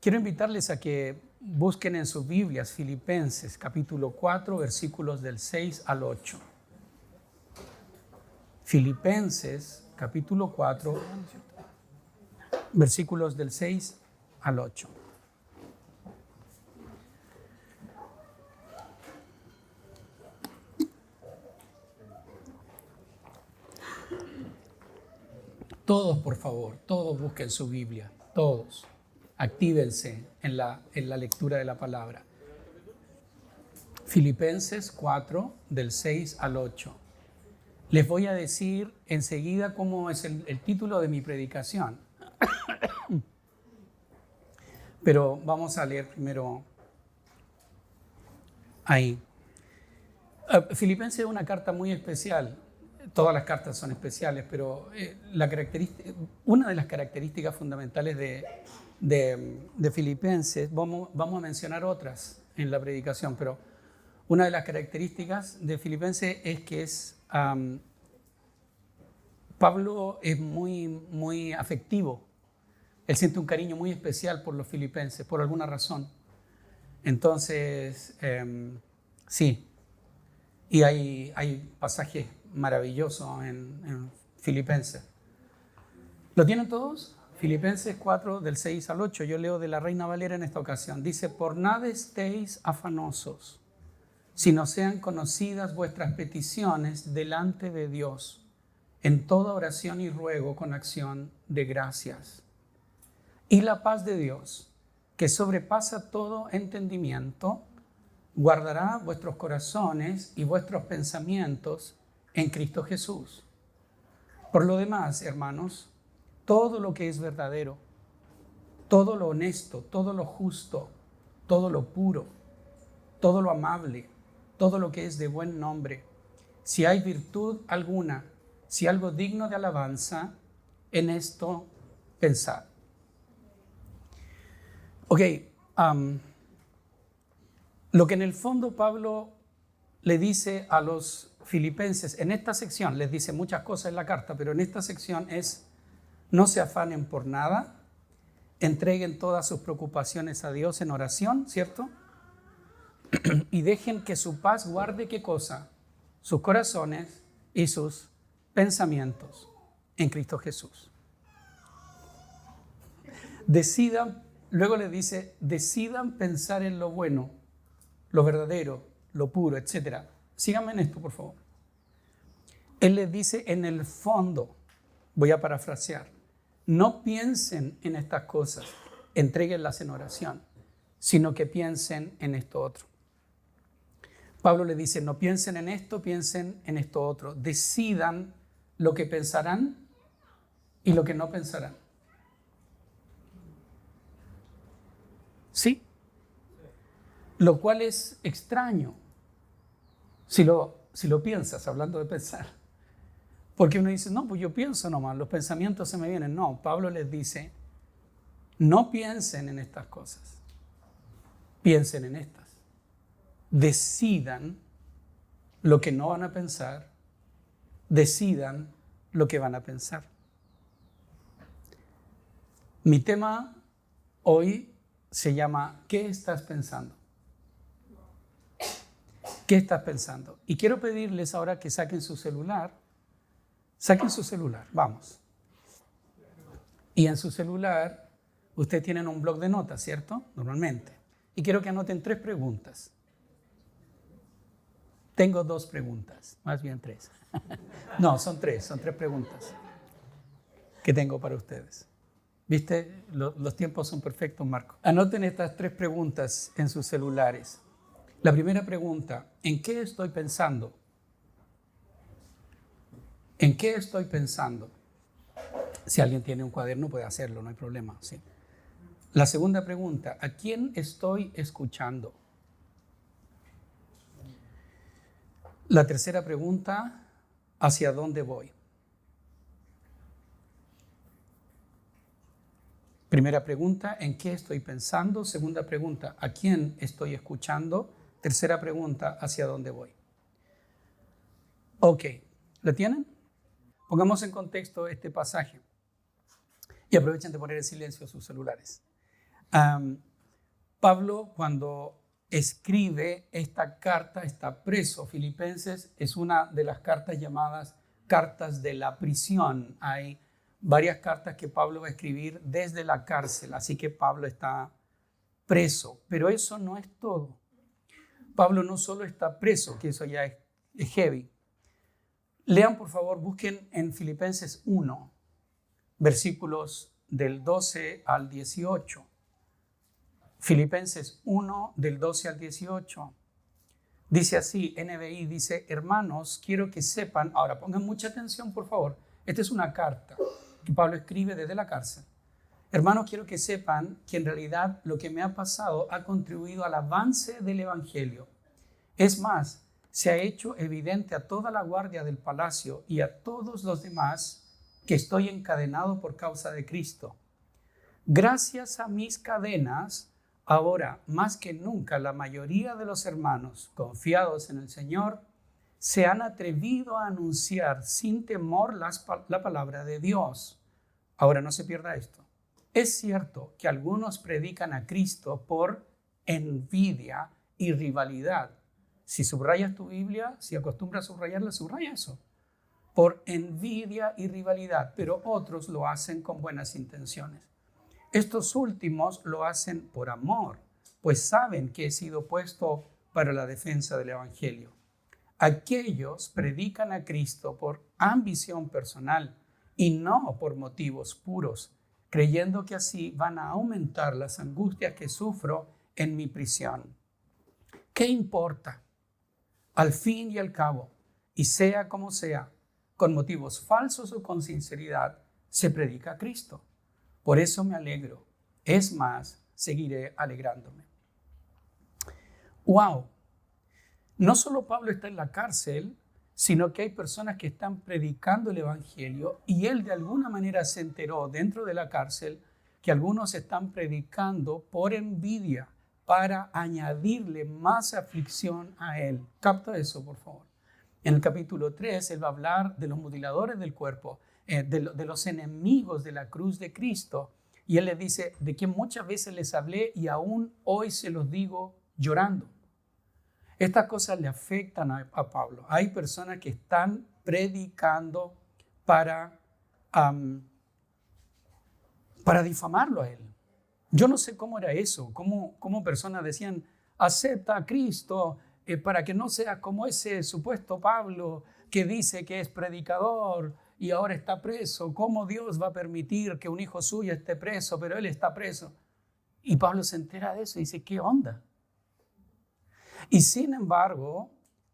Quiero invitarles a que busquen en sus Biblias Filipenses capítulo 4, versículos del 6 al 8. Filipenses capítulo 4, versículos del 6 al 8. Todos, por favor, todos busquen su Biblia, todos. Actívense en la lectura de la palabra. Filipenses 4, del 6 al 8. Les voy a decir enseguida cómo es el título de mi predicación. Pero vamos a leer primero ahí. Filipenses es una carta muy especial. Todas las cartas son especiales, pero una de las características fundamentales de Filipenses, vamos a mencionar otras en la predicación, pero una de las características de Filipenses es que Pablo es muy afectivo. Él siente un cariño muy especial por los filipenses, por alguna razón. Entonces, sí, y hay pasajes maravillosos en Filipenses. ¿Lo tienen todos? Filipenses 4, del 6 al 8. Yo leo de la Reina Valera en esta ocasión. Dice, por nada estéis afanosos, sino sean conocidas vuestras peticiones delante de Dios, en toda oración y ruego con acción de gracias. Y la paz de Dios, que sobrepasa todo entendimiento, guardará vuestros corazones y vuestros pensamientos en Cristo Jesús. Por lo demás, hermanos, todo lo que es verdadero, todo lo honesto, todo lo justo, todo lo puro, todo lo amable, todo lo que es de buen nombre, si hay virtud alguna, si algo digno de alabanza, en esto pensad. Ok, lo que en el fondo Pablo le dice a los filipenses, en esta sección, les dice muchas cosas en la carta, pero en esta sección es, no se afanen por nada, entreguen todas sus preocupaciones a Dios en oración, ¿cierto? Y dejen que su paz guarde, ¿qué cosa? Sus corazones y sus pensamientos en Cristo Jesús. Luego le dice, decidan pensar en lo bueno, lo verdadero, lo puro, etc. Síganme en esto, por favor. Él les dice, en el fondo, voy a parafrasear, no piensen en estas cosas, entréguenlas en oración, sino que piensen en esto otro. Pablo le dice, no piensen en esto, piensen en esto otro. Decidan lo que pensarán y lo que no pensarán. ¿Sí? Lo cual es extraño si lo piensas, hablando de pensar. Porque uno dice, no, pues yo pienso nomás, los pensamientos se me vienen. No, Pablo les dice, no piensen en estas cosas, piensen en estas. Decidan lo que no van a pensar, decidan lo que van a pensar. Mi tema hoy se llama ¿qué estás pensando? ¿Qué estás pensando? Y quiero pedirles ahora que saquen su celular. Saquen su celular, vamos. Y en su celular, ustedes tienen un bloc de notas, ¿cierto? Normalmente. Y quiero que anoten 3 preguntas. Tengo 2 preguntas, más bien 3. No, son 3 preguntas que tengo para ustedes. ¿Viste? Los tiempos son perfectos, Marco. Anoten estas 3 preguntas en sus celulares. La primera pregunta, ¿en qué estoy pensando? ¿En qué estoy pensando? Si alguien tiene un cuaderno puede hacerlo, no hay problema. ¿Sí? La segunda pregunta, ¿a quién estoy escuchando? La tercera pregunta, ¿hacia dónde voy? Primera pregunta, ¿en qué estoy pensando? Segunda pregunta, ¿a quién estoy escuchando? Tercera pregunta, ¿hacia dónde voy? Ok, ¿lo tienen? Pongamos en contexto este pasaje y aprovechen de poner en silencio sus celulares. Pablo, cuando escribe esta carta, está preso. Filipenses es una de las cartas llamadas cartas de la prisión. Hay varias cartas que Pablo va a escribir desde la cárcel, así que Pablo está preso. Pero eso no es todo. Pablo no solo está preso, que eso ya es heavy. Lean, por favor, busquen en Filipenses 1, versículos del 12 al 18. Filipenses 1, del 12 al 18. Dice así, NBI dice, hermanos, quiero que sepan, ahora pongan mucha atención, por favor. Esta es una carta que Pablo escribe desde la cárcel. Hermanos, quiero que sepan que en realidad lo que me ha pasado ha contribuido al avance del Evangelio. Es más, se ha hecho evidente a toda la guardia del palacio y a todos los demás que estoy encadenado por causa de Cristo. Gracias a mis cadenas, ahora más que nunca la mayoría de los hermanos confiados en el Señor se han atrevido a anunciar sin temor la palabra de Dios. Ahora no se pierda esto. Es cierto que algunos predican a Cristo por envidia y rivalidad. Si subrayas tu Biblia, si acostumbras a subrayarla, subraya eso. Por envidia y rivalidad, pero otros lo hacen con buenas intenciones. Estos últimos lo hacen por amor, pues saben que he sido puesto para la defensa del Evangelio. Aquellos predican a Cristo por ambición personal y no por motivos puros, creyendo que así van a aumentar las angustias que sufro en mi prisión. ¿Qué importa? Al fin y al cabo, y sea como sea, con motivos falsos o con sinceridad, se predica a Cristo. Por eso me alegro. Es más, seguiré alegrándome. ¡Wow! No solo Pablo está en la cárcel, sino que hay personas que están predicando el Evangelio y él de alguna manera se enteró dentro de la cárcel que algunos están predicando por envidia para añadirle más aflicción a él. Capta eso, por favor. En el capítulo 3, él va a hablar de los mutiladores del cuerpo, de los enemigos de la cruz de Cristo. Y él les dice, de quien muchas veces les hablé y aún hoy se los digo llorando. Estas cosas le afectan a Pablo. Hay personas que están predicando para difamarlo a él. Yo no sé cómo era eso, cómo personas decían, acepta a Cristo para que no seas como ese supuesto Pablo que dice que es predicador y ahora está preso. ¿Cómo Dios va a permitir que un hijo suyo esté preso, pero él está preso? Y Pablo se entera de eso y dice, ¿qué onda? Y sin embargo,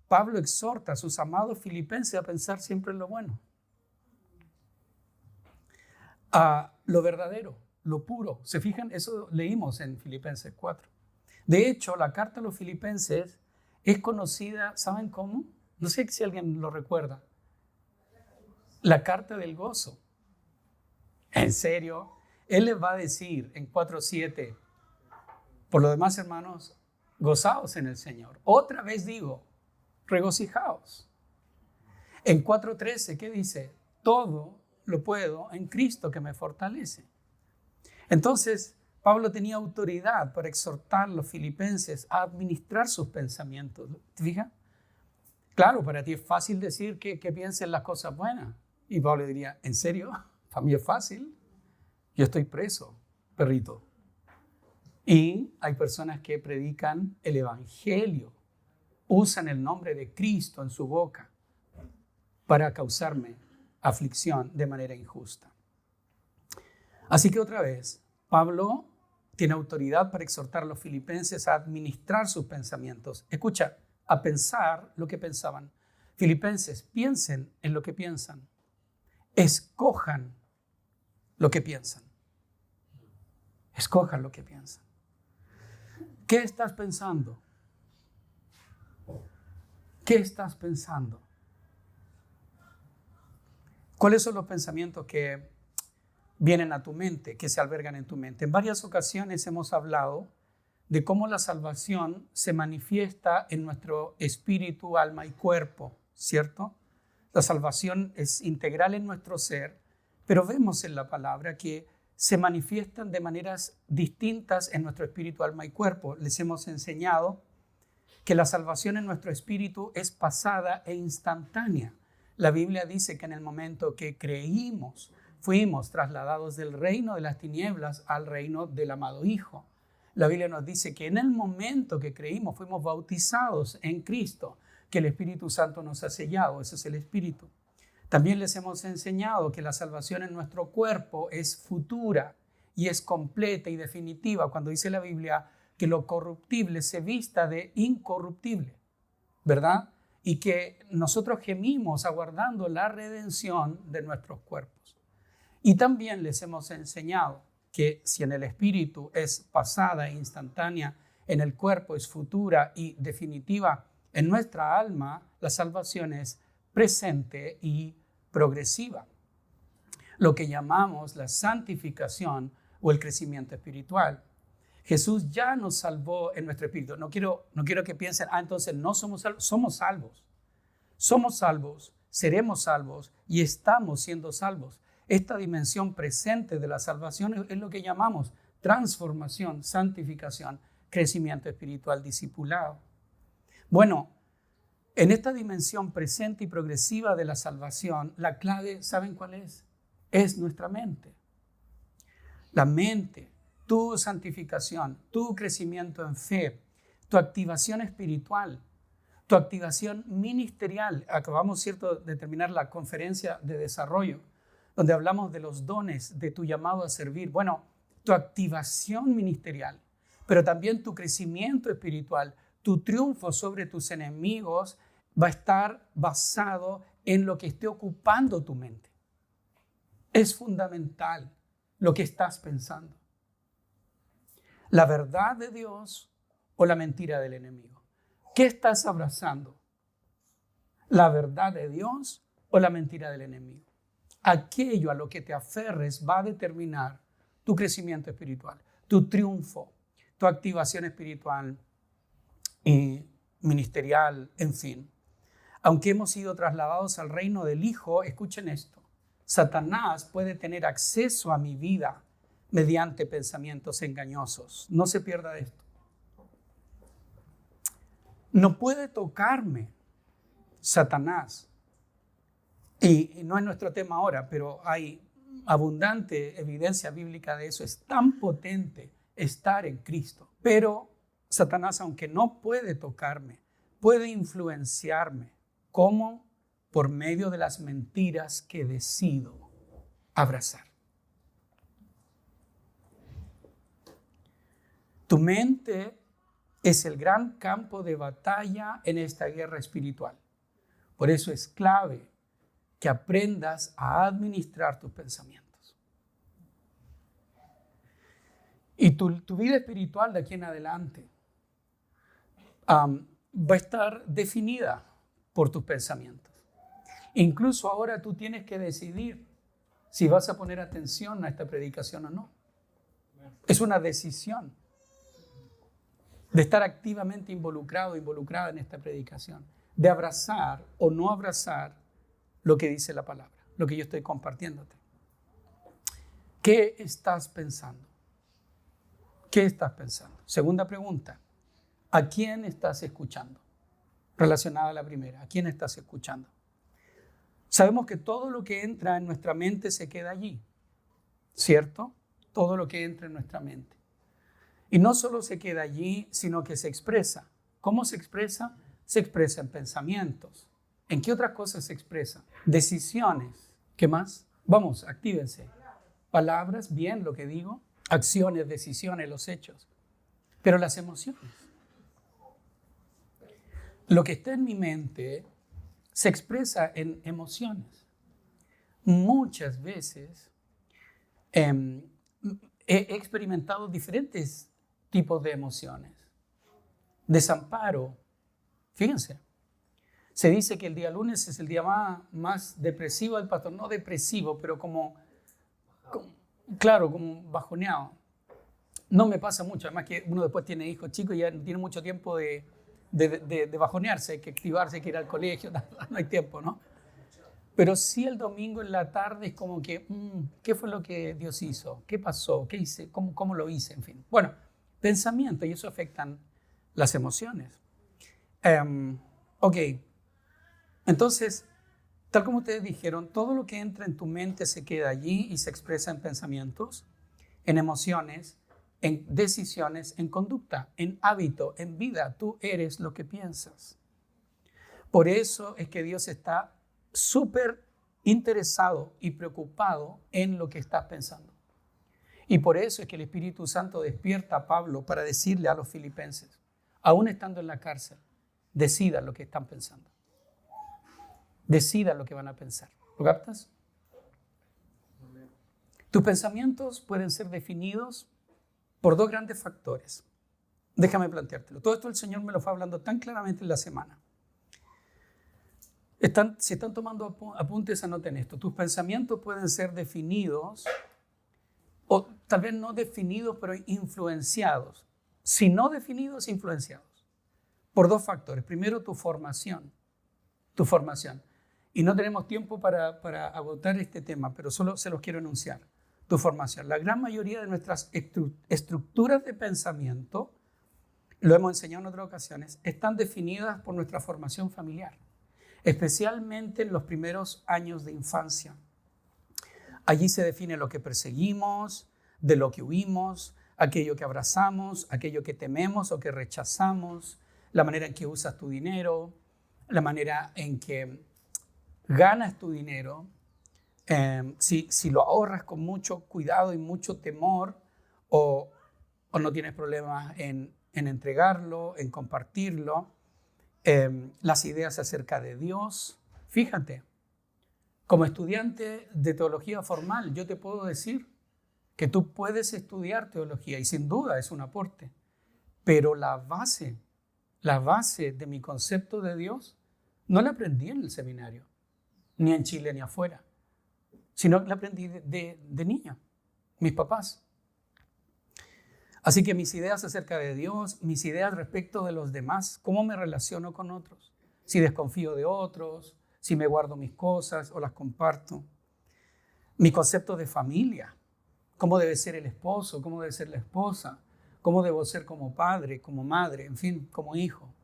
Pablo exhorta a sus amados filipenses a pensar siempre en lo bueno, a lo verdadero, lo puro. ¿Se fijan? Eso leímos en Filipenses 4. De hecho, la carta a los filipenses es conocida, ¿saben cómo? No sé si alguien lo recuerda. La carta del gozo. ¿En serio? Él les va a decir en 4:7, por lo demás, hermanos, gozaos en el Señor. Otra vez digo, regocijaos. En 4:13, ¿qué dice? Todo lo puedo en Cristo que me fortalece. Entonces, Pablo tenía autoridad para exhortar a los filipenses a administrar sus pensamientos. ¿Te fijas? Claro, para ti es fácil decir que piensen las cosas buenas. Y Pablo diría, ¿en serio? Para mí es fácil. Yo estoy preso, perrito. Y hay personas que predican el Evangelio, usan el nombre de Cristo en su boca para causarme aflicción de manera injusta. Así que otra vez, Pablo tiene autoridad para exhortar a los filipenses a administrar sus pensamientos. Escucha, a pensar lo que pensaban. Filipenses, piensen en lo que piensan. Escojan lo que piensan. Escojan lo que piensan. ¿Qué estás pensando? ¿Qué estás pensando? ¿Cuáles son los pensamientos que vienen a tu mente, que se albergan en tu mente? En varias ocasiones hemos hablado de cómo la salvación se manifiesta en nuestro espíritu, alma y cuerpo, ¿cierto? La salvación es integral en nuestro ser, pero vemos en la palabra que se manifiestan de maneras distintas en nuestro espíritu, alma y cuerpo. Les hemos enseñado que la salvación en nuestro espíritu es pasada e instantánea. La Biblia dice que en el momento que creímos, fuimos trasladados del reino de las tinieblas al reino del amado Hijo. La Biblia nos dice que en el momento que creímos, fuimos bautizados en Cristo, que el Espíritu Santo nos ha sellado. Ese es el Espíritu. También les hemos enseñado que la salvación en nuestro cuerpo es futura y es completa y definitiva. Cuando dice la Biblia que lo corruptible se vista de incorruptible, ¿verdad? Y que nosotros gemimos aguardando la redención de nuestros cuerpos. Y también les hemos enseñado que si en el espíritu es pasada e instantánea, en el cuerpo es futura y definitiva, en nuestra alma la salvación es presente y progresiva. Lo que llamamos la santificación o el crecimiento espiritual. Jesús ya nos salvó en nuestro espíritu. No quiero que piensen, entonces no somos salvos. Somos salvos. Somos salvos, seremos salvos y estamos siendo salvos. Esta dimensión presente de la salvación es lo que llamamos transformación, santificación, crecimiento espiritual, discipulado. Bueno, en esta dimensión presente y progresiva de la salvación, la clave, ¿saben cuál es? Es nuestra mente. La mente, tu santificación, tu crecimiento en fe, tu activación espiritual, tu activación ministerial. Acabamos, ¿cierto?, de terminar la conferencia de desarrollo, donde hablamos de los dones, de tu llamado a servir. Bueno, tu activación ministerial, pero también tu crecimiento espiritual, tu triunfo sobre tus enemigos va a estar basado en lo que esté ocupando tu mente. Es fundamental lo que estás pensando. La verdad de Dios o la mentira del enemigo. ¿Qué estás abrazando? ¿La verdad de Dios o la mentira del enemigo? Aquello a lo que te aferres va a determinar tu crecimiento espiritual, tu triunfo, tu activación espiritual y ministerial, en fin. Aunque hemos sido trasladados al reino del Hijo, escuchen esto, Satanás puede tener acceso a mi vida mediante pensamientos engañosos. No se pierda de esto. No puede tocarme Satanás. Y no es nuestro tema ahora, pero hay abundante evidencia bíblica de eso. Es tan potente estar en Cristo. Pero Satanás, aunque no puede tocarme, puede influenciarme. ¿Cómo? Por medio de las mentiras que decido abrazar. Tu mente es el gran campo de batalla en esta guerra espiritual. Por eso es clave que aprendas a administrar tus pensamientos. Y tu vida espiritual de aquí en adelante va a estar definida por tus pensamientos. Incluso ahora tú tienes que decidir si vas a poner atención a esta predicación o no. Es una decisión de estar activamente involucrada en esta predicación, de abrazar o no abrazar lo que dice la palabra, lo que yo estoy compartiéndote. ¿Qué estás pensando? ¿Qué estás pensando? Segunda pregunta, ¿a quién estás escuchando? Relacionada a la primera, ¿a quién estás escuchando? Sabemos que todo lo que entra en nuestra mente se queda allí, ¿cierto? Todo lo que entra en nuestra mente. Y no solo se queda allí, sino que se expresa. ¿Cómo se expresa? Se expresa en pensamientos. ¿En qué otras cosas se expresa? Decisiones. ¿Qué más? Vamos, actívense. Palabras, bien lo que digo. Acciones, decisiones, los hechos. Pero las emociones. Lo que está en mi mente se expresa en emociones. Muchas veces he experimentado diferentes tipos de emociones. Desamparo. Fíjense, se dice que el día lunes es el día más depresivo del pastor. No depresivo, pero como bajoneado. No me pasa mucho, además que uno después tiene hijos chicos y ya no tiene mucho tiempo de bajonearse, hay que activarse, hay que ir al colegio, no hay tiempo, ¿no? Pero sí el domingo en la tarde es como que, ¿qué fue lo que Dios hizo? ¿Qué pasó? ¿Qué hice? ¿Cómo lo hice? En fin. Bueno, pensamiento, y eso afectan las emociones. Ok, entonces, tal como ustedes dijeron, todo lo que entra en tu mente se queda allí y se expresa en pensamientos, en emociones, en decisiones, en conducta, en hábito, en vida. Tú eres lo que piensas. Por eso es que Dios está súper interesado y preocupado en lo que estás pensando. Y por eso es que el Espíritu Santo despierta a Pablo para decirle a los filipenses, aún estando en la cárcel, decidan lo que están pensando. Decidan lo que van a pensar. ¿Lo captas? Tus pensamientos pueden ser definidos por dos grandes factores. Déjame planteártelo. Todo esto el Señor me lo fue hablando tan claramente en la semana. Si están tomando apuntes, anoten esto. Tus pensamientos pueden ser definidos, o tal vez no definidos, pero influenciados. Si no definidos, influenciados. Por dos factores. Primero, tu formación. Tu formación. Y no tenemos tiempo para agotar este tema, pero solo se los quiero enunciar. Tu formación. La gran mayoría de nuestras estructuras de pensamiento, lo hemos enseñado en otras ocasiones, están definidas por nuestra formación familiar, especialmente en los primeros años de infancia. Allí se define lo que perseguimos, de lo que huimos, aquello que abrazamos, aquello que tememos o que rechazamos, la manera en que usas tu dinero, la manera en que ganas tu dinero, si lo ahorras con mucho cuidado y mucho temor o no tienes problemas en entregarlo, en compartirlo, las ideas acerca de Dios. Fíjate, como estudiante de teología formal, yo te puedo decir que tú puedes estudiar teología y sin duda es un aporte, pero la base de mi concepto de Dios no la aprendí en el seminario, ni en Chile ni afuera, sino que la aprendí de niño, mis papás. Así que mis ideas acerca de Dios, mis ideas respecto de los demás, cómo me relaciono con otros, si desconfío de otros, si me guardo mis cosas o las comparto. Mi concepto de familia, cómo debe ser el esposo, cómo debe ser la esposa, cómo debo ser como padre, como madre, en fin, como hijo.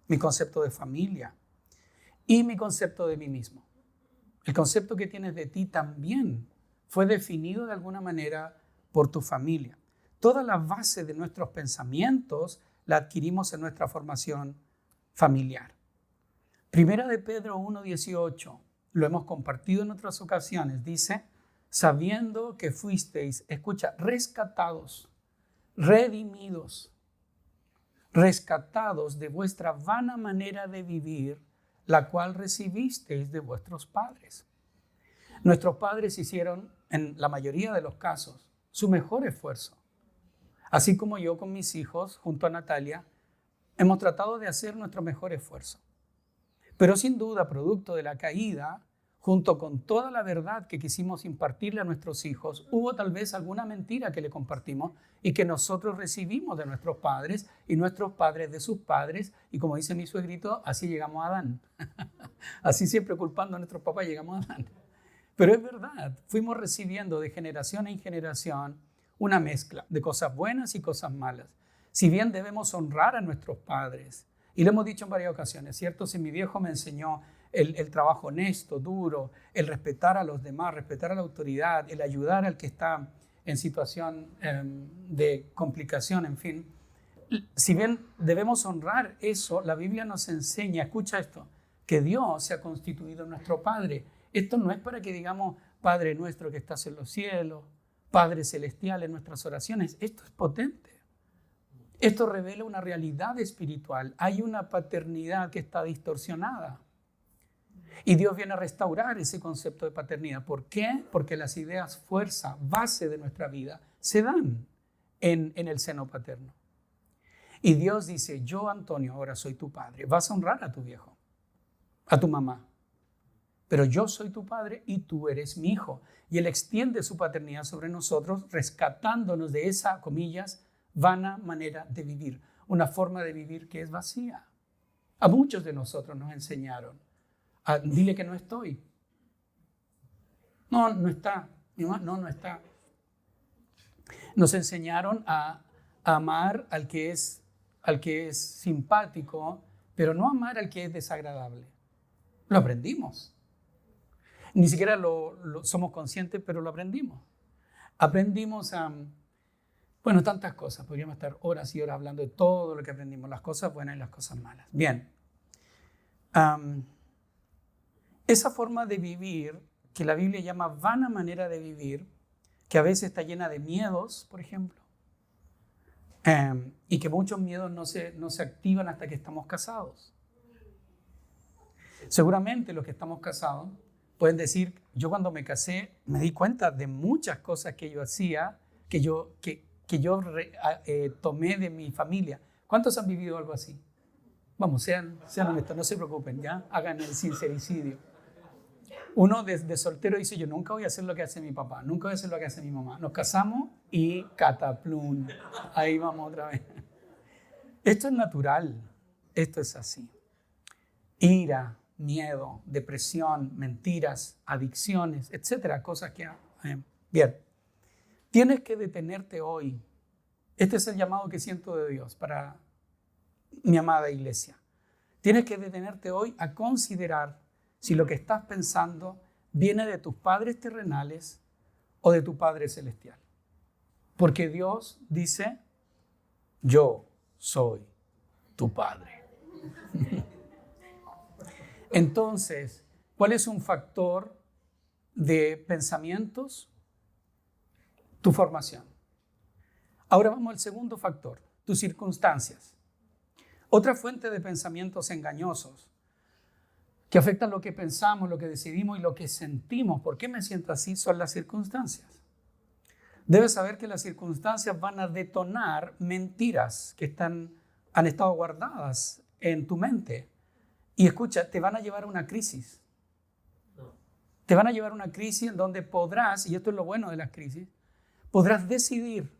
Mi concepto de familia y mi concepto de mí mismo. El concepto que tienes de ti también fue definido de alguna manera por tu familia. Toda la base de nuestros pensamientos la adquirimos en nuestra formación familiar. Primera de Pedro 1:18, lo hemos compartido en otras ocasiones, dice, sabiendo que fuisteis, escucha, rescatados, redimidos, rescatados de vuestra vana manera de vivir, la cual recibisteis de vuestros padres. Nuestros padres hicieron, en la mayoría de los casos, su mejor esfuerzo. Así como yo con mis hijos, junto a Natalia, hemos tratado de hacer nuestro mejor esfuerzo. Pero sin duda, producto de la caída, junto con toda la verdad que quisimos impartirle a nuestros hijos, hubo tal vez alguna mentira que le compartimos y que nosotros recibimos de nuestros padres y nuestros padres de sus padres. Y como dice mi suegrito, así llegamos a Adán. Así siempre culpando a nuestros papás llegamos a Adán. Pero es verdad, fuimos recibiendo de generación en generación una mezcla de cosas buenas y cosas malas. Si bien debemos honrar a nuestros padres, y lo hemos dicho en varias ocasiones, ¿cierto? Si mi viejo me enseñó el trabajo honesto, duro, el respetar a los demás, respetar a la autoridad, el ayudar al que está en situación de complicación, en fin. Si bien debemos honrar eso, la Biblia nos enseña, escucha esto, que Dios se ha constituido nuestro Padre. Esto no es para que digamos, Padre nuestro que estás en los cielos, Padre celestial en nuestras oraciones. Esto es potente. Esto revela una realidad espiritual. Hay una paternidad que está distorsionada. Y Dios viene a restaurar ese concepto de paternidad. ¿Por qué? Porque las ideas fuerza, base de nuestra vida, se dan en el seno paterno. Y Dios dice, yo, Antonio, ahora soy tu padre. Vas a honrar a tu viejo, a tu mamá. Pero yo soy tu padre y tú eres mi hijo. Y Él extiende su paternidad sobre nosotros, rescatándonos de esa, comillas, vana manera de vivir. Una forma de vivir que es vacía. A muchos de nosotros nos enseñaron, dile que no estoy. No, no está. Mi mamá, no, no está. Nos enseñaron a amar al que es simpático, pero no amar al que es desagradable. Lo aprendimos. Ni siquiera lo somos conscientes, pero lo aprendimos. Aprendimos a, bueno, tantas cosas. Podríamos estar horas y horas hablando de todo lo que aprendimos, las cosas buenas y las cosas malas. Bien. Esa forma de vivir, que la Biblia llama vana manera de vivir, que a veces está llena de miedos, por ejemplo, y que muchos miedos no se activan hasta que estamos casados. Seguramente los que estamos casados pueden decir, yo cuando me casé me di cuenta de muchas cosas que yo hacía, que yo tomé de mi familia. ¿Cuántos han vivido algo así? Vamos, sean honestos, no se preocupen, ¿ya? Hagan el sincericidio. Uno de soltero dice, yo nunca voy a hacer lo que hace mi papá, nunca voy a hacer lo que hace mi mamá. Nos casamos y cataplum, ahí vamos otra vez. Esto es natural, esto es así. Ira, miedo, depresión, mentiras, adicciones, etcétera, cosas que... Bien, tienes que detenerte hoy. Este es el llamado que siento de Dios para mi amada iglesia. Tienes que detenerte hoy a considerar si lo que estás pensando viene de tus padres terrenales o de tu Padre celestial. Porque Dios dice, yo soy tu Padre. Entonces, ¿cuál es un factor de pensamientos? Tu formación. Ahora vamos al segundo factor, tus circunstancias. Otra fuente de pensamientos engañosos que afectan lo que pensamos, lo que decidimos y lo que sentimos. ¿Por qué me siento así? Son las circunstancias. Debes saber que las circunstancias van a detonar mentiras que han estado guardadas en tu mente. Y escucha, te van a llevar a una crisis. Te van a llevar a una crisis en donde podrás, y esto es lo bueno de las crisis, podrás decidir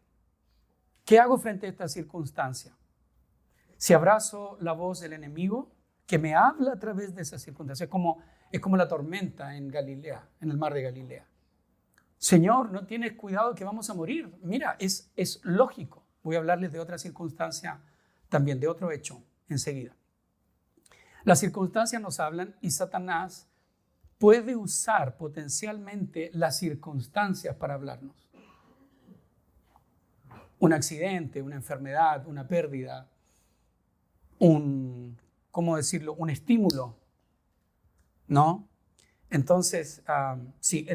qué hago frente a esta circunstancia. Si abrazo la voz del enemigo que me habla a través de esa circunstancia, es como la tormenta en Galilea, en el mar de Galilea. Señor, no tienes cuidado que vamos a morir. Mira, es lógico. Voy a hablarles de otra circunstancia también, de otro hecho enseguida. Las circunstancias nos hablan y Satanás puede usar potencialmente las circunstancias para hablarnos. Un accidente, una enfermedad, una pérdida, un estímulo, ¿no? Entonces, sí,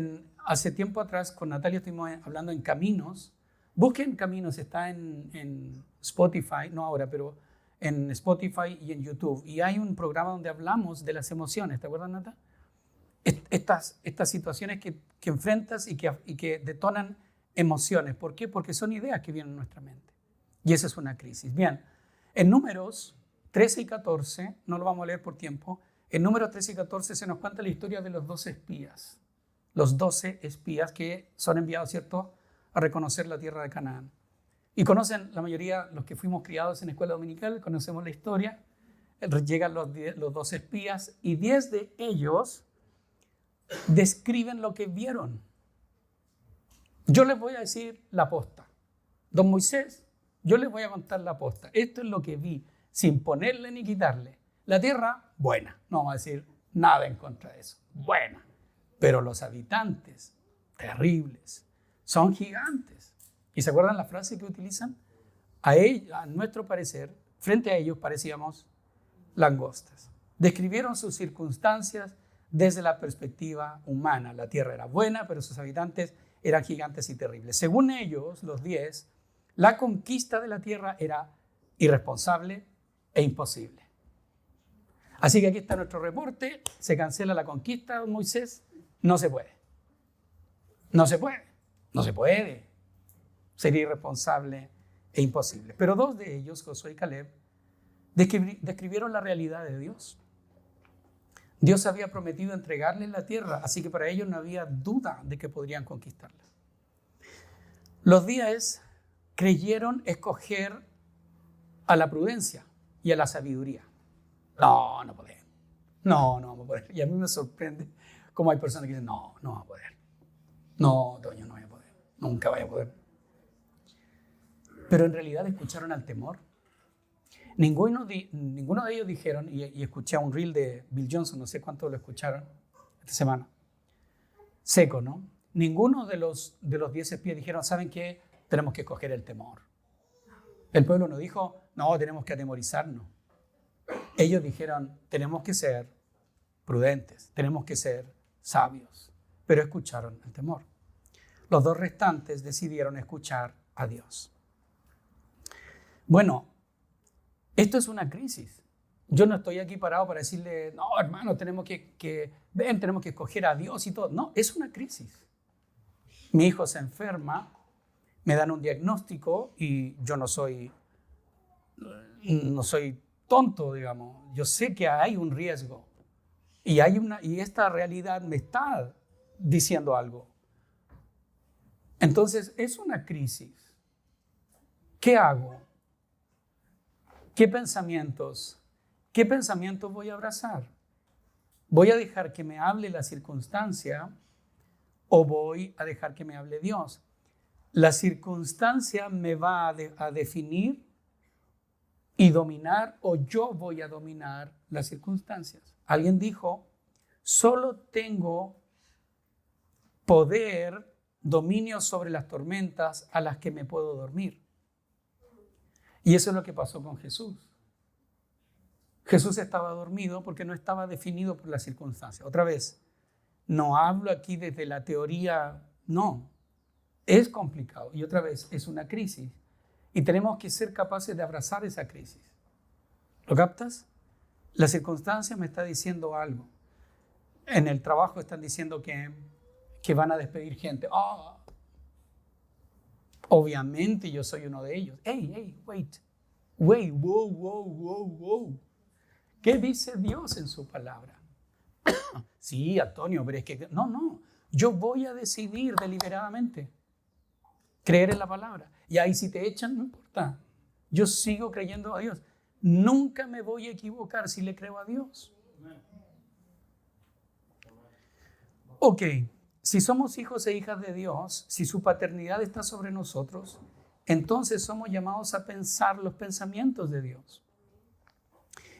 hace tiempo atrás con Natalia estuvimos hablando en Caminos. Busquen Caminos, está en Spotify, no ahora, pero en Spotify y en YouTube. Y hay un programa donde hablamos de las emociones, ¿te acuerdas, Nata? Estas situaciones que enfrentas y que detonan emociones. ¿Por qué? Porque son ideas que vienen a nuestra mente. Y esa es una crisis. Bien, en Números 13 y 14, no lo vamos a leer por tiempo, en Números 13 y 14 se nos cuenta la historia de los 12 espías. Los 12 espías que son enviados, ¿cierto?, a reconocer la tierra de Canaán. Y conocen, la mayoría, los que fuimos criados en escuela dominical, conocemos la historia. Llegan los 12 espías y 10 de ellos describen lo que vieron. Yo les voy a decir la posta. Don Moisés, yo les voy a contar la posta. Esto es lo que vi, sin ponerle ni quitarle. La tierra, buena. No vamos a decir nada en contra de eso. Buena. Pero los habitantes, terribles, son gigantes. ¿Y se acuerdan la frase que utilizan? A nuestro parecer, frente a ellos parecíamos langostas. Describieron sus circunstancias desde la perspectiva humana. La tierra era buena, pero sus habitantes eran gigantes y terribles. Según ellos, los 10, la conquista de la tierra era irresponsable e imposible. Así que aquí está nuestro reporte. Se cancela la conquista, don Moisés. No se puede. No se puede. No se puede. Sería irresponsable e imposible. Pero 2 de ellos, Josué y Caleb, describieron la realidad de Dios. Dios había prometido entregarles la tierra, así que para ellos no había duda de que podrían conquistarla. Los 10 creyeron escoger a la prudencia y a la sabiduría. No, no podemos. No vamos a poder. Y a mí me sorprende cómo hay personas que dicen, no vamos a poder. No, Toño, no voy a poder. Nunca voy a poder. Pero en realidad escucharon al temor. Ninguno de ellos dijeron, y escuché a un reel de Bill Johnson, no sé cuántos lo escucharon esta semana. Seco, ¿no? Ninguno de los 10 espías dijeron, ¿saben qué? Tenemos que escoger el temor. El pueblo no dijo, no, tenemos que atemorizarnos. Ellos dijeron, tenemos que ser prudentes, tenemos que ser sabios. Pero escucharon el temor. Los 2 restantes decidieron escuchar a Dios. Bueno, esto es una crisis. Yo no estoy aquí parado para decirle, no, hermano, tenemos que escoger a Dios y todo. No, es una crisis. Mi hijo se enferma, me dan un diagnóstico y yo no soy tonto, digamos. Yo sé que hay un riesgo y esta realidad me está diciendo algo. Entonces, es una crisis. ¿Qué hago? ¿Qué pensamientos voy a abrazar? ¿Voy a dejar que me hable la circunstancia o voy a dejar que me hable Dios? La circunstancia me va a definir y dominar, o yo voy a dominar las circunstancias. Alguien dijo, solo tengo poder, dominio sobre las tormentas a las que me puedo dormir. Y eso es lo que pasó con Jesús. Jesús estaba dormido porque no estaba definido por las circunstancias. Otra vez, no hablo aquí desde la teoría, no. Es complicado y otra vez es una crisis. Y tenemos que ser capaces de abrazar esa crisis. ¿Lo captas? La circunstancia me está diciendo algo. En el trabajo están diciendo que van a despedir gente. Obviamente yo soy uno de ellos. Wait, wow. ¿Qué dice Dios en su palabra? Sí, Antonio, pero es que... No. Yo voy a decidir deliberadamente creer en la palabra. Y ahí si te echan, no importa. Yo sigo creyendo a Dios. Nunca me voy a equivocar si le creo a Dios. Ok, si somos hijos e hijas de Dios, si su paternidad está sobre nosotros, entonces somos llamados a pensar los pensamientos de Dios.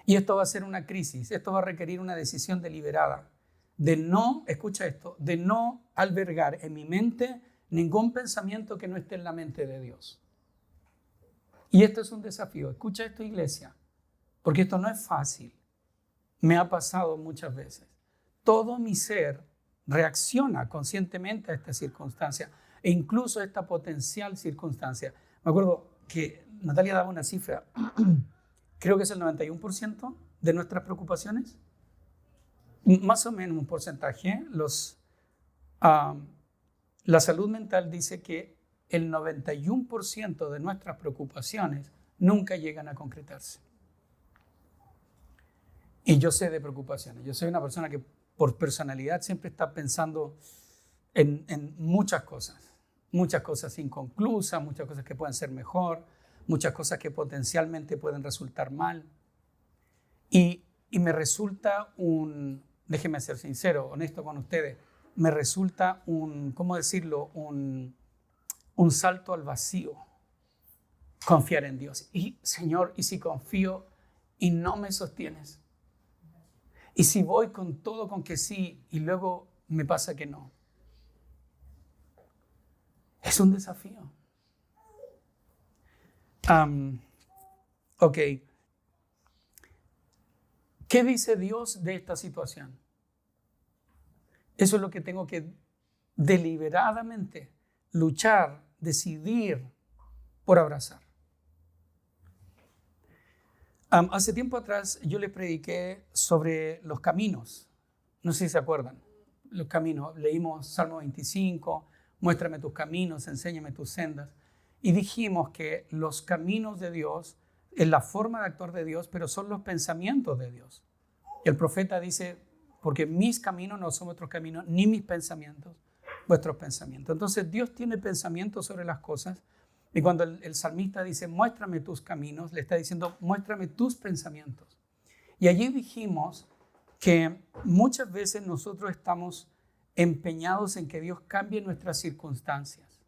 Y esto va a ser una crisis, esto va a requerir una decisión deliberada de no, escucha esto, de no albergar en mi mente ningún pensamiento que no esté en la mente de Dios. Y esto es un desafío. Escucha esto, iglesia, porque esto no es fácil. Me ha pasado muchas veces. Todo mi ser reacciona conscientemente a esta circunstancia e incluso a esta potencial circunstancia. Me acuerdo que Natalia daba una cifra, creo que es el 91% de nuestras preocupaciones, más o menos un porcentaje. La salud mental dice que el 91% de nuestras preocupaciones nunca llegan a concretarse. Y yo sé de preocupaciones. Yo soy una persona que por personalidad siempre está pensando en muchas cosas inconclusas, muchas cosas que pueden ser mejor, muchas cosas que potencialmente pueden resultar mal. Y me resulta déjenme ser sincero, honesto con ustedes, me resulta ¿cómo decirlo? Un salto al vacío confiar en Dios. Y Señor, ¿y si confío y no me sostienes? ¿Y si voy con todo con que sí y luego me pasa que no? Es un desafío. Ok. ¿Qué dice Dios de esta situación? Eso es lo que tengo que deliberadamente luchar, decidir por abrazar. Hace tiempo atrás yo les prediqué sobre los caminos. No sé si se acuerdan. Los caminos. Leímos Salmo 25, muéstrame tus caminos, enséñame tus sendas. Y dijimos que los caminos de Dios es la forma de actuar de Dios, pero son los pensamientos de Dios. Y el profeta dice, porque mis caminos no son vuestros caminos, ni mis pensamientos, vuestros pensamientos. Entonces Dios tiene pensamientos sobre las cosas. Y cuando el salmista dice, muéstrame tus caminos, le está diciendo, muéstrame tus pensamientos. Y allí dijimos que muchas veces nosotros estamos empeñados en que Dios cambie nuestras circunstancias.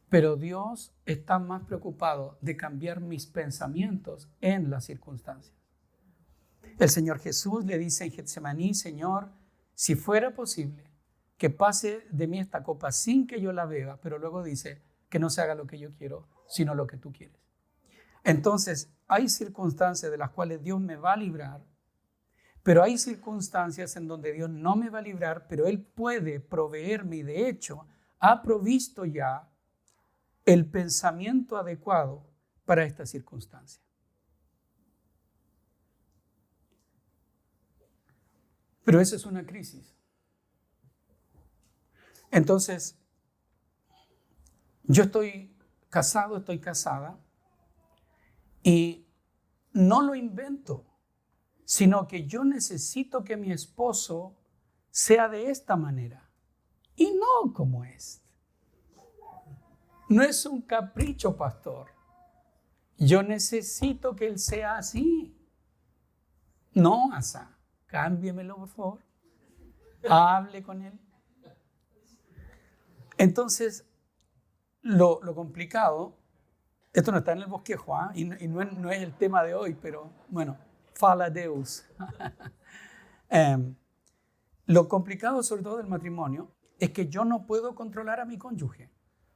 Pero Dios está más preocupado de cambiar mis pensamientos en las circunstancias. El Señor Jesús le dice en Getsemaní: Señor, si fuera posible que pase de mí esta copa sin que yo la beba, pero luego dice que no se haga lo que yo quiero, sino lo que tú quieres. Entonces, hay circunstancias de las cuales Dios me va a librar, pero hay circunstancias en donde Dios no me va a librar, pero Él puede proveerme, y de hecho ha provisto ya el pensamiento adecuado para esta circunstancia. Pero eso es una crisis. Entonces, yo estoy casado, estoy casada, y no lo invento, sino que yo necesito que mi esposo sea de esta manera y no como es. No es un capricho, pastor. Yo necesito que él sea así. No, Asa, cámbiemelo, por favor. Hable con él. Entonces, lo complicado, esto no está en el bosquejo, ¿eh? y no es el tema de hoy, pero bueno, fala Deus. Lo complicado, sobre todo del matrimonio, es que yo no puedo controlar a mi cónyuge.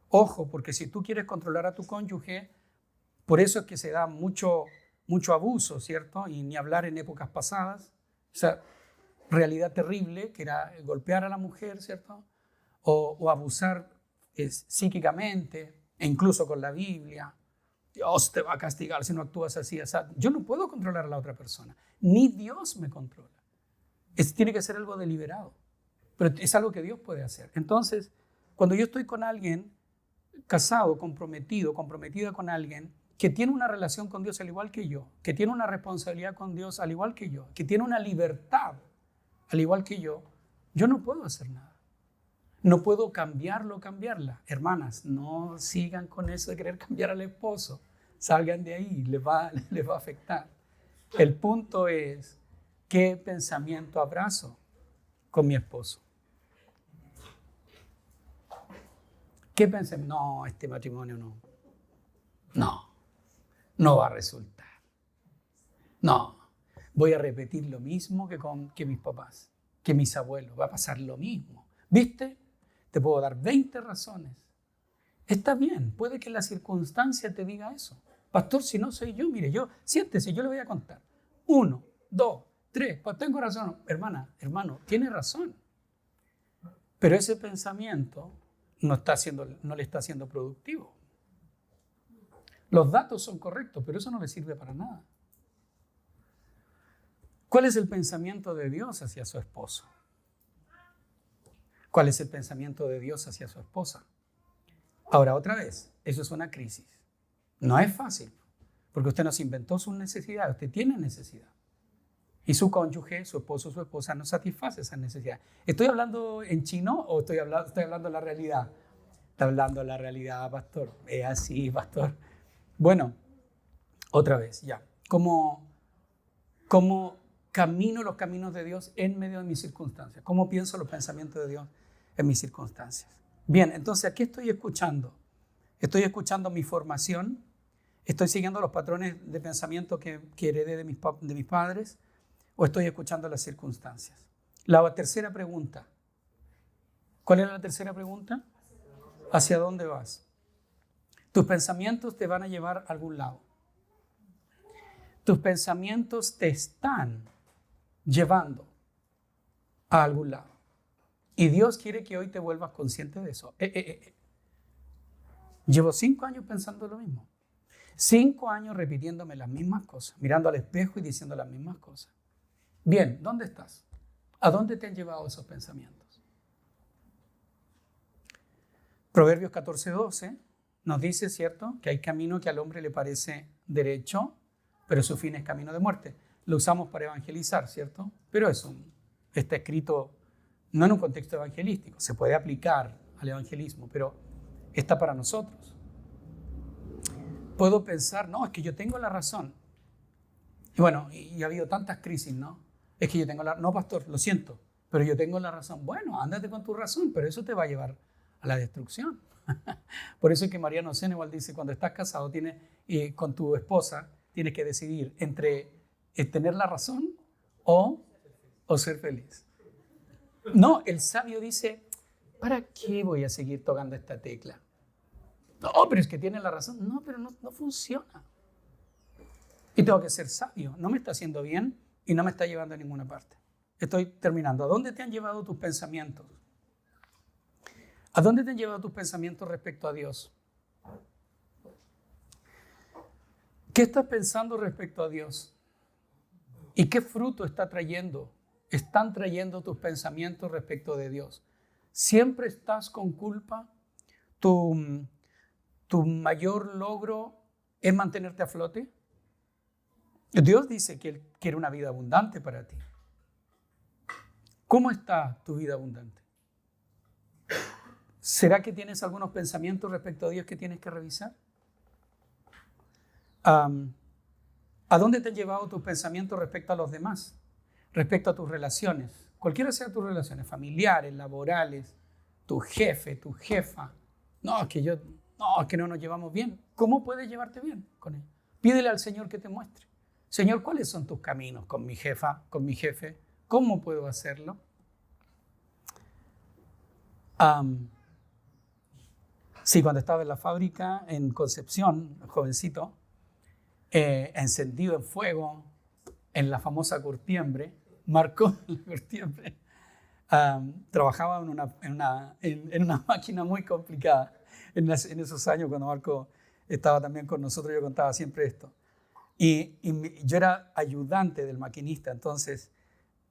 Ojo, porque si tú quieres controlar a tu cónyuge, por eso es que se da mucho abuso, ¿cierto? Y ni hablar en épocas pasadas, esa realidad terrible que era golpear a la mujer, ¿cierto? O abusar psíquicamente, e incluso con la Biblia. Dios te va a castigar si no actúas así. Yo no puedo controlar a la otra persona, ni Dios me controla. Tiene que ser algo deliberado, pero es algo que Dios puede hacer. Entonces, cuando yo estoy con alguien casado, comprometida con alguien que tiene una relación con Dios al igual que yo, que tiene una responsabilidad con Dios al igual que yo, que tiene una libertad al igual que yo no puedo hacer nada. No puedo cambiarlo o cambiarla. Hermanas, no sigan con eso de querer cambiar al esposo. Salgan de ahí, les va a afectar. El punto es, ¿qué pensamiento abrazo con mi esposo? ¿Qué pensé? No, este matrimonio no va a resultar. No, voy a repetir lo mismo que mis papás, que mis abuelos. Va a pasar lo mismo. ¿Viste? Te puedo dar 20 razones. Está bien, puede que la circunstancia te diga eso. Pastor, si no soy yo, mire, siéntese, yo le voy a contar. 1, 2, 3, pues tengo razón. Hermana, hermano, tiene razón. Pero ese pensamiento no le está siendo productivo. Los datos son correctos, pero eso no le sirve para nada. ¿Cuál es el pensamiento de Dios hacia su esposo? ¿Cuál es el pensamiento de Dios hacia su esposa? Ahora, otra vez, eso es una crisis. No es fácil, porque usted no se inventó sus necesidades, usted tiene necesidad. Y su cónyuge, su esposo o su esposa no satisface esas necesidades. ¿Estoy hablando en chino o estoy hablando la realidad? Está hablando la realidad, pastor. Es así, pastor. Bueno, otra vez, ya. ¿Cómo camino los caminos de Dios en medio de mis circunstancias? ¿Cómo pienso los pensamientos de Dios en mis circunstancias? Bien, entonces, ¿qué estoy escuchando? ¿Estoy escuchando mi formación? ¿Estoy siguiendo los patrones de pensamiento que heredé de mis padres? ¿O estoy escuchando las circunstancias? La tercera pregunta. ¿Cuál era la tercera pregunta? ¿Hacia dónde vas? Tus pensamientos te van a llevar a algún lado. Tus pensamientos te están llevando a algún lado. Y Dios quiere que hoy te vuelvas consciente de eso. Llevo 5 años pensando lo mismo. 5 años repitiéndome las mismas cosas, mirando al espejo y diciendo las mismas cosas. Bien, ¿dónde estás? ¿A dónde te han llevado esos pensamientos? Proverbios 14:12 nos dice, ¿cierto?, que hay camino que al hombre le parece derecho, pero su fin es camino de muerte. Lo usamos para evangelizar, ¿cierto? Pero está escrito no en un contexto evangelístico. Se puede aplicar al evangelismo, pero está para nosotros. Puedo pensar, no, es que yo tengo la razón. Y bueno, y ha habido tantas crisis, ¿no? Es que yo tengo no, pastor, lo siento. pero yo tengo la razón. Bueno, ándate con tu razón, pero eso te va a llevar a la destrucción. Por eso es que Mariano Senegal dice, cuando estás casado con tu esposa, tienes que decidir entre tener la razón o ser feliz. No, el sabio dice, ¿para qué voy a seguir tocando esta tecla? No, pero es que tiene la razón. No, pero no funciona. Y tengo que ser sabio. No me está haciendo bien y no me está llevando a ninguna parte. Estoy terminando. ¿A dónde te han llevado tus pensamientos? ¿A dónde te han llevado tus pensamientos respecto a Dios? ¿Qué estás pensando respecto a Dios? ¿Y qué fruto están trayendo tus pensamientos respecto de Dios? ¿Siempre estás con culpa? ¿Tu mayor logro es mantenerte a flote? Dios dice que Él quiere una vida abundante para ti. ¿Cómo está tu vida abundante? ¿Será que tienes algunos pensamientos respecto a Dios que tienes que revisar? ¿A dónde te han llevado tus pensamientos respecto a los demás? Respecto a tus relaciones, cualquiera sea tus relaciones, familiares, laborales, tu jefe, tu jefa. No, es que no nos llevamos bien. ¿Cómo puedes llevarte bien con él? Pídele al Señor que te muestre. Señor, ¿cuáles son tus caminos con mi jefa, con mi jefe? ¿Cómo puedo hacerlo? Sí, cuando estaba en la fábrica en Concepción, jovencito, encendido en fuego, en la famosa curtiembre, marcó la curtiembre. Trabajaba en una máquina muy complicada. En esos años, cuando Marco estaba también con nosotros, yo contaba siempre esto. Y yo era ayudante del maquinista, entonces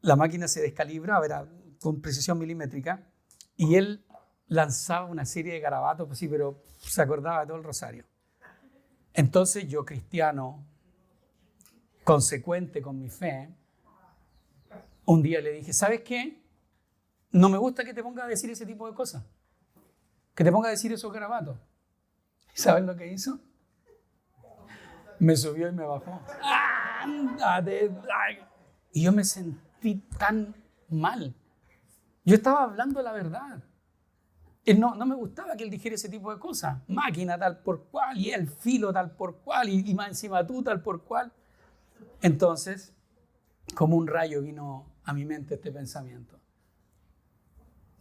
la máquina se descalibraba, era con precisión milimétrica, y él lanzaba una serie de garabatos, pues sí, pero se acordaba de todo el rosario. Entonces yo, cristiano, consecuente con mi fe, un día le dije, ¿sabes qué? No me gusta que te pongas a decir ese tipo de cosas, que te pongas a decir esos garabatos. ¿Sabes lo que hizo? Me subió y me bajó. Y yo me sentí tan mal. Yo estaba hablando la verdad. No me gustaba que él dijera ese tipo de cosas. Máquina tal por cual, y el filo tal por cual, y más encima tú tal por cual. Entonces, como un rayo vino a mi mente este pensamiento.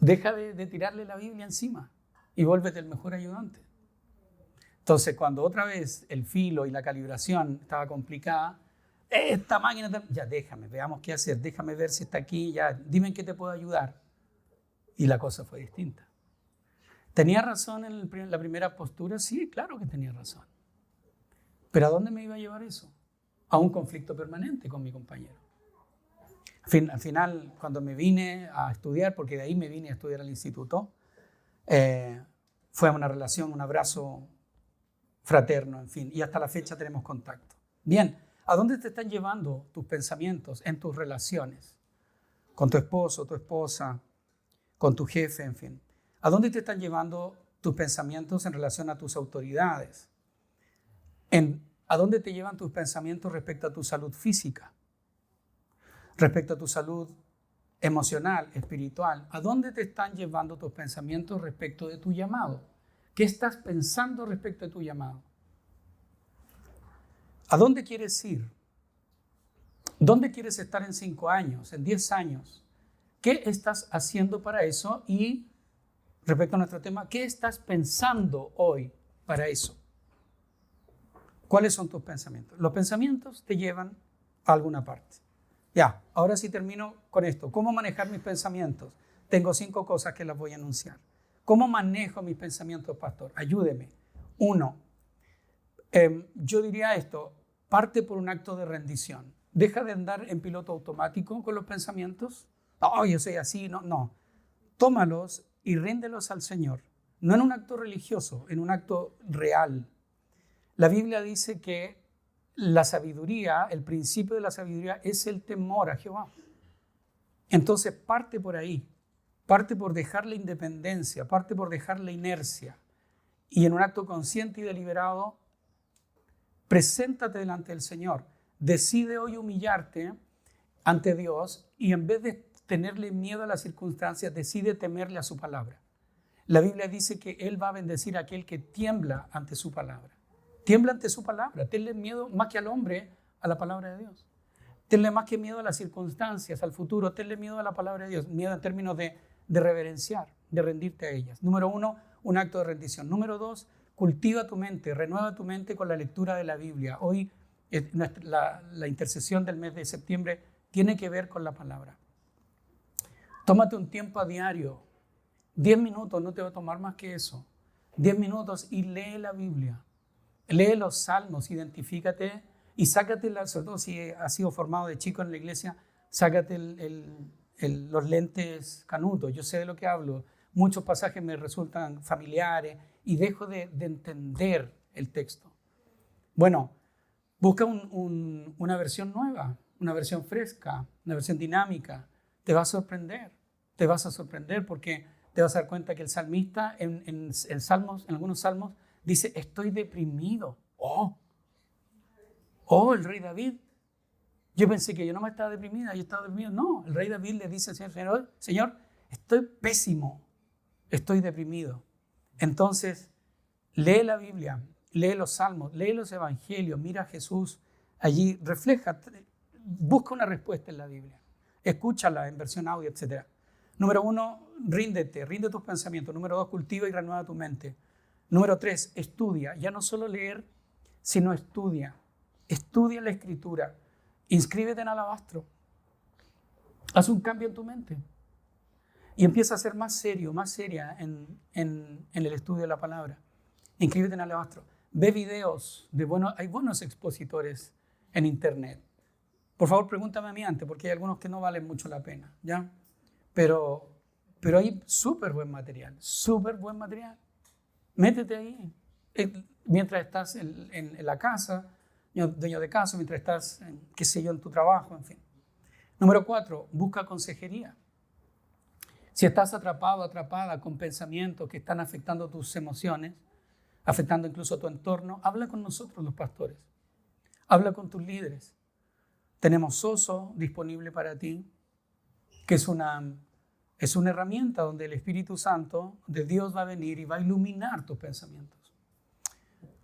Deja de tirarle la Biblia encima y vuélvete el mejor ayudante. Entonces, cuando otra vez el filo y la calibración estaba complicada, esta máquina, ya déjame, veamos qué hacer, déjame ver si está aquí, ya, dime en qué te puedo ayudar. Y la cosa fue distinta. ¿Tenía razón en la primera postura? Sí, claro que tenía razón. ¿Pero a dónde me iba a llevar eso? A un conflicto permanente con mi compañero. Al final, cuando me vine a estudiar, porque de ahí me vine a estudiar al instituto, fue una relación, un abrazo fraterno, en fin, y hasta la fecha tenemos contacto. Bien, ¿a dónde te están llevando tus pensamientos en tus relaciones? Con tu esposo, tu esposa, con tu jefe, en fin. ¿A dónde te están llevando tus pensamientos en relación a tus autoridades? ¿A dónde te llevan tus pensamientos respecto a tu salud física? Respecto a tu salud emocional, espiritual. ¿A dónde te están llevando tus pensamientos respecto de tu llamado? ¿Qué estás pensando respecto de tu llamado? ¿A dónde quieres ir? ¿Dónde quieres estar en 5 años, en 10 años? ¿Qué estás haciendo para eso? Y respecto a nuestro tema, ¿qué estás pensando hoy para eso? ¿Cuáles son tus pensamientos? Los pensamientos te llevan a alguna parte. Ya, ahora sí termino con esto. ¿Cómo manejar mis pensamientos? Tengo 5 cosas que las voy a anunciar. ¿Cómo manejo mis pensamientos, pastor? Ayúdeme. 1, yo diría esto, parte por un acto de rendición. Deja de andar en piloto automático con los pensamientos. Oh, yo soy así. No. Tómalos y ríndelos al Señor. No en un acto religioso, en un acto real. La Biblia dice que la sabiduría, el principio de la sabiduría es el temor a Jehová. Entonces parte por ahí. Parte por dejar la independencia, parte por dejar la inercia. Y en un acto consciente y deliberado, preséntate delante del Señor. Decide hoy humillarte ante Dios y en vez de tenerle miedo a las circunstancias, decide temerle a su palabra. La Biblia dice que Él va a bendecir a aquel que tiembla ante su palabra. Tiembla ante su palabra. Tenle miedo más que al hombre, a la palabra de Dios. Tenle más que miedo a las circunstancias, al futuro. Tenle miedo a la palabra de Dios. Miedo en términos de reverenciar, de rendirte a ellas. Número 1, un acto de rendición. Número 2, cultiva tu mente, renueva tu mente con la lectura de la Biblia. Hoy la intercesión del mes de septiembre tiene que ver con la palabra. Tómate un tiempo a diario, 10 minutos, no te va a tomar más que eso. 10 minutos y lee la Biblia. Lee los salmos, identifícate y sácate, sobre todo si has sido formado de chico en la iglesia, sácate los lentes canutos. Yo sé de lo que hablo. Muchos pasajes me resultan familiares y dejo de entender el texto. Bueno, busca una versión nueva, una versión fresca, una versión dinámica. Te va a sorprender. Te vas a sorprender porque te vas a dar cuenta que el salmista en algunos salmos dice, estoy deprimido. El rey David. Yo pensé que yo no me estaba deprimida, yo estaba deprimido. No, el rey David le dice al Señor, estoy pésimo, estoy deprimido. Entonces, lee la Biblia, lee los salmos, lee los evangelios, mira a Jesús allí, refleja, busca una respuesta en la Biblia. Escúchala en versión audio, etc. Número 1, rinde tus pensamientos. Número 2, cultiva y renueva tu mente. Número 3, estudia. Ya no solo leer, sino estudia. Estudia la Escritura. Inscríbete en Alabastro. Haz un cambio en tu mente. Y empieza a ser más serio, más seria en el estudio de la palabra. Inscríbete en Alabastro. Ve videos hay buenos expositores en internet. Por favor, pregúntame a mí antes, porque hay algunos que no valen mucho la pena, ¿ya? Pero hay súper buen material. Métete ahí. Mientras estás en la casa, dueño de casa, mientras estás, en tu trabajo, en fin. Número 4, busca consejería. Si estás atrapado, atrapada con pensamientos que están afectando tus emociones, afectando incluso tu entorno, habla con nosotros los pastores. Habla con tus líderes. Tenemos Soso disponible para ti, que es una herramienta donde el Espíritu Santo de Dios va a venir y va a iluminar tus pensamientos.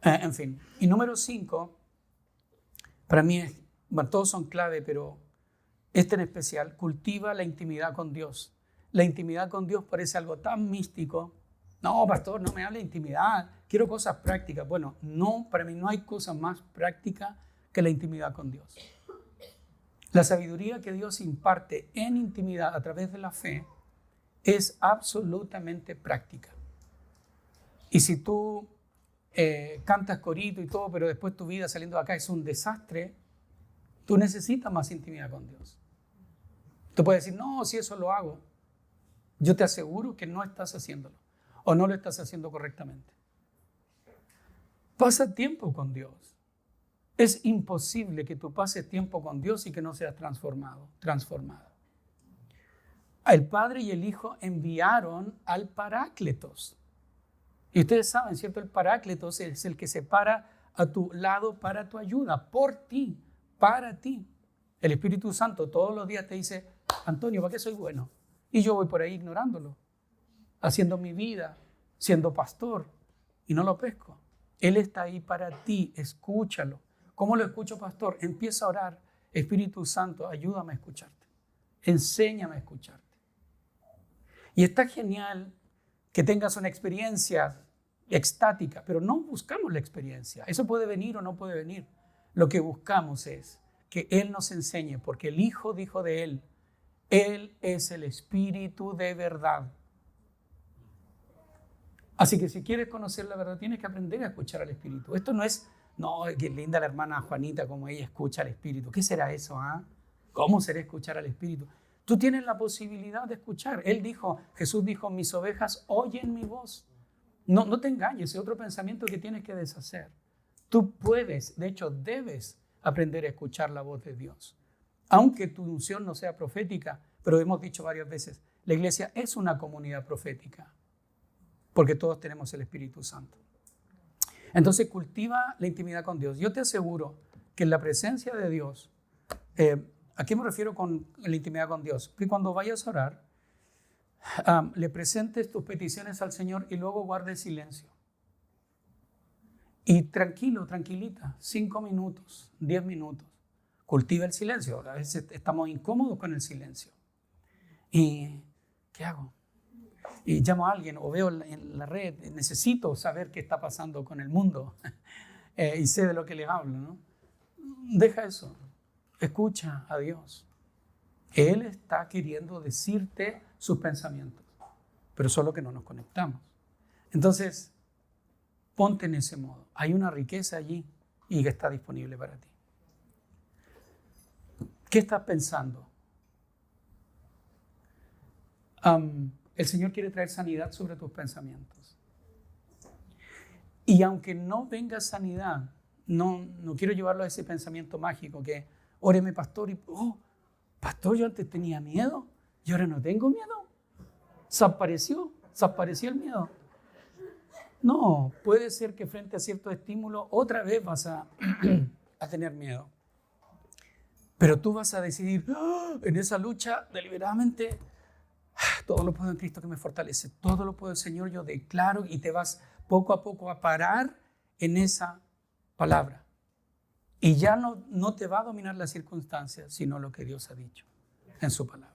En fin. Y número 5, para mí todos son clave, pero este en especial, cultiva la intimidad con Dios. La intimidad con Dios parece algo tan místico. No, pastor, no me hable de intimidad. Quiero cosas prácticas. Bueno, no, para mí no hay cosa más práctica que la intimidad con Dios. La sabiduría que Dios imparte en intimidad a través de la fe es absolutamente práctica. Y si tú cantas corito y todo, pero después tu vida saliendo de acá es un desastre, tú necesitas más intimidad con Dios. Tú puedes decir, no, si eso lo hago. Yo te aseguro que no estás haciéndolo o no lo estás haciendo correctamente. Pasa tiempo con Dios. Es imposible que tú pases tiempo con Dios y que no seas transformada. El Padre y el Hijo enviaron al Parácletos. Y ustedes saben, ¿cierto? El Parácletos es el que se para a tu lado para tu ayuda, por ti, para ti. El Espíritu Santo todos los días te dice, Antonio, ¿para qué soy bueno? Y yo voy por ahí ignorándolo, haciendo mi vida, siendo pastor, y no lo pesco. Él está ahí para ti, escúchalo. ¿Cómo lo escucho, pastor? Empieza a orar. Espíritu Santo, ayúdame a escucharte. Enséñame a escucharte. Y está genial que tengas una experiencia extática, pero no buscamos la experiencia. Eso puede venir o no puede venir. Lo que buscamos es que Él nos enseñe, porque el Hijo dijo de Él, Él es el Espíritu de verdad. Así que si quieres conocer la verdad, tienes que aprender a escuchar al Espíritu. Esto no es, no, qué linda la hermana Juanita, como ella escucha al Espíritu. ¿Qué será eso? ¿Cómo será escuchar al Espíritu? Tú tienes la posibilidad de escuchar. Jesús dijo, mis ovejas oyen mi voz. No te engañes, es otro pensamiento que tienes que deshacer. Tú puedes, de hecho debes aprender a escuchar la voz de Dios. Aunque tu unción no sea profética, pero hemos dicho varias veces, la iglesia es una comunidad profética, porque todos tenemos el Espíritu Santo. Entonces cultiva la intimidad con Dios. Yo te aseguro que en la presencia de Dios ¿A qué me refiero con la intimidad con Dios? Que cuando vayas a orar, le presentes tus peticiones al Señor y luego guardes silencio. Y tranquilo, tranquilita, 5 minutos, 10 minutos. Cultiva el silencio. A veces estamos incómodos con el silencio. ¿Y qué hago? Y llamo a alguien o veo en la red, necesito saber qué está pasando con el mundo y sé de lo que le hablo, ¿no? Deja eso, escucha a Dios. Él está queriendo decirte sus pensamientos, pero solo que no nos conectamos. Entonces, ponte en ese modo. Hay una riqueza allí y que está disponible para ti. ¿Qué estás pensando? El Señor quiere traer sanidad sobre tus pensamientos. Y aunque no venga sanidad, no quiero llevarlo a ese pensamiento mágico que óreme pastor y pastor, yo antes tenía miedo y ahora no tengo miedo. Se apareció el miedo. No, puede ser que frente a ciertos estímulos otra vez vas a tener miedo. Pero tú vas a decidir en esa lucha deliberadamente, todo lo puedo en Cristo que me fortalece, todo lo puedo, Señor, yo declaro, y te vas poco a poco a parar en esa palabra. Y ya no te va a dominar las circunstancias, sino lo que Dios ha dicho en su palabra.